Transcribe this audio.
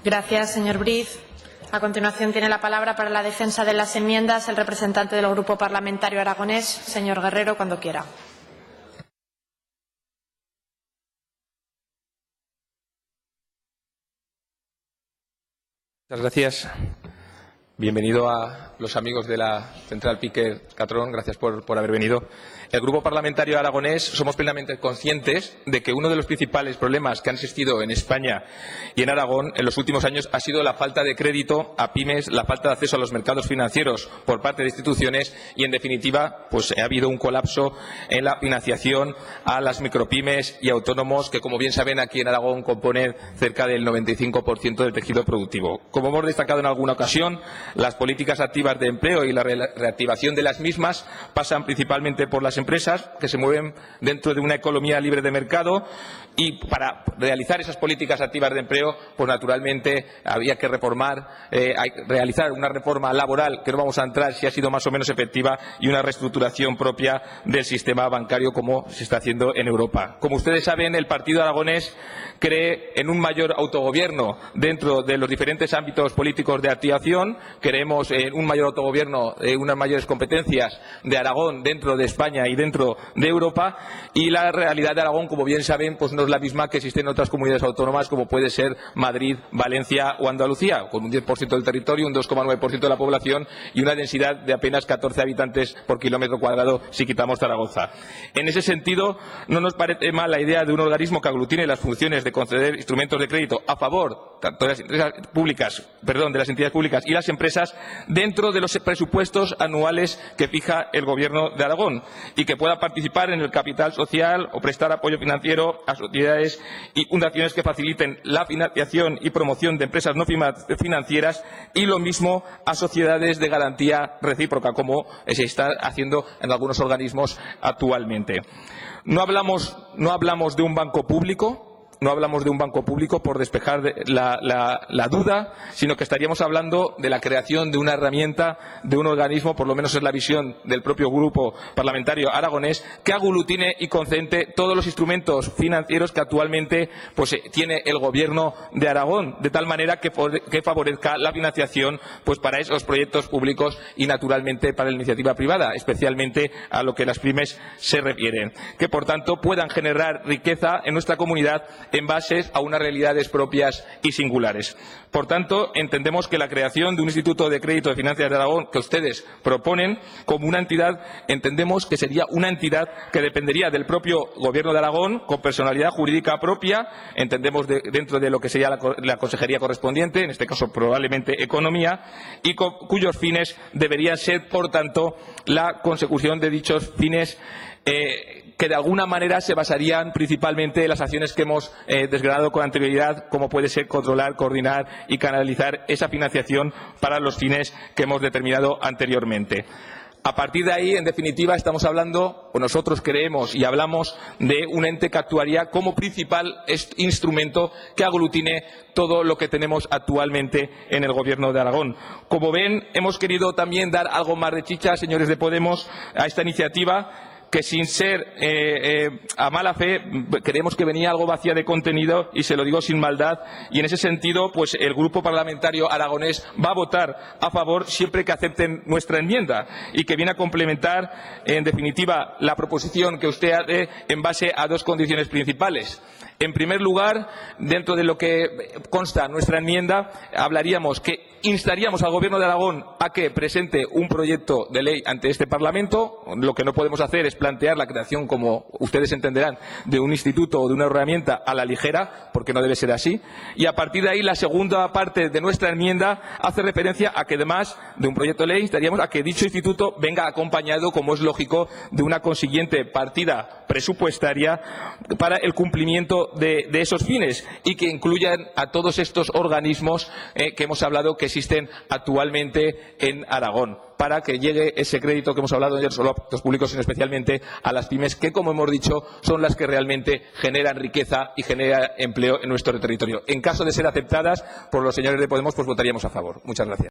Gracias, señor Briz. A continuación tiene la palabra para la defensa de las enmiendas el representante del Grupo Parlamentario Aragonés, señor Guerrero, cuando quiera. Muchas gracias. Bienvenido a los amigos de la Central Piquer Catron. Gracias por haber venido. El Grupo Parlamentario Aragonés somos plenamente conscientes de que uno de los principales problemas que han existido en España y en Aragón en los últimos años ha sido la falta de crédito a pymes, la falta de acceso a los mercados financieros por parte de instituciones y, en definitiva, pues ha habido un colapso en la financiación a las micropymes y autónomos que, como bien saben, aquí en Aragón componen cerca del 95% del tejido productivo. Como hemos destacado en alguna ocasión, las políticas activas de empleo y la reactivación de las mismas pasan principalmente por las empresas que se mueven dentro de una economía libre de mercado, y para realizar esas políticas activas de empleo, pues naturalmente había que realizar una reforma laboral, que no vamos a entrar si ha sido más o menos efectiva, y una reestructuración propia del sistema bancario, como se está haciendo en Europa. Como ustedes saben, el Partido Aragonés cree en un mayor autogobierno dentro de los diferentes ámbitos políticos de activación. Creemos en un mayor autogobierno, unas mayores competencias de Aragón dentro de España y dentro de Europa, y la realidad de Aragón, como bien saben, pues no es la misma que existe en otras comunidades autónomas, como puede ser Madrid, Valencia o Andalucía, con un 10% del territorio, un 2,9% de la población y una densidad de apenas 14 habitantes por kilómetro cuadrado si quitamos Zaragoza. En ese sentido, no nos parece mal la idea de un organismo que aglutine las funciones de conceder instrumentos de crédito a favor tanto de las entidades públicas y las empresas dentro de los presupuestos anuales que fija el Gobierno de Aragón, y que pueda participar en el capital social o prestar apoyo financiero a sociedades y fundaciones que faciliten la financiación y promoción de empresas no financieras, y lo mismo a sociedades de garantía recíproca, como se está haciendo en algunos organismos actualmente. No hablamos de un banco público. No hablamos de un banco público por despejar la duda, sino que estaríamos hablando de la creación de una herramienta, de un organismo, por lo menos es la visión del propio Grupo Parlamentario Aragonés, que aglutine y concentre todos los instrumentos financieros que actualmente tiene el Gobierno de Aragón, de tal manera que favorezca la financiación para esos proyectos públicos y, naturalmente, para la iniciativa privada, especialmente a lo que las pymes se refieren, que, por tanto, puedan generar riqueza en nuestra comunidad en base a unas realidades propias y singulares. Por tanto, entendemos que la creación de un Instituto de Crédito de Finanzas de Aragón, que ustedes proponen como una entidad, entendemos que sería una entidad que dependería del propio Gobierno de Aragón, con personalidad jurídica propia, entendemos dentro de lo que sería la consejería correspondiente, en este caso probablemente Economía, y cuyos fines deberían ser, por tanto, la consecución de dichos fines que de alguna manera se basarían principalmente en las acciones que hemos desgranado con anterioridad, como puede ser controlar, coordinar y canalizar esa financiación para los fines que hemos determinado anteriormente. A partir de ahí, en definitiva, estamos hablando, o nosotros creemos y hablamos, de un ente que actuaría como principal instrumento que aglutine todo lo que tenemos actualmente en el Gobierno de Aragón. Como ven, hemos querido también dar algo más de chicha, señores de Podemos, a esta iniciativa, que sin ser a mala fe, creemos que venía algo vacía de contenido, y se lo digo sin maldad, y en ese sentido el Grupo Parlamentario Aragonés va a votar a favor siempre que acepten nuestra enmienda, y que viene a complementar, en definitiva, la proposición que usted hace en base a dos condiciones principales. En primer lugar, dentro de lo que consta nuestra enmienda, hablaríamos que instaríamos al Gobierno de Aragón a que presente un proyecto de ley ante este Parlamento. Lo que no podemos hacer es plantear la creación, como ustedes entenderán, de un instituto o de una herramienta a la ligera, porque no debe ser así. Y a partir de ahí, la segunda parte de nuestra enmienda hace referencia a que, además de un proyecto de ley, instaríamos a que dicho instituto venga acompañado, como es lógico, de una consiguiente partida presupuestaria para el cumplimiento de esos fines, y que incluyan a todos estos organismos que hemos hablado que existen actualmente en Aragón, para que llegue ese crédito que hemos hablado, no solo a los públicos, sino especialmente a las pymes, que, como hemos dicho, son las que realmente generan riqueza y generan empleo en nuestro territorio. En caso de ser aceptadas por los señores de Podemos, votaríamos a favor. Muchas gracias.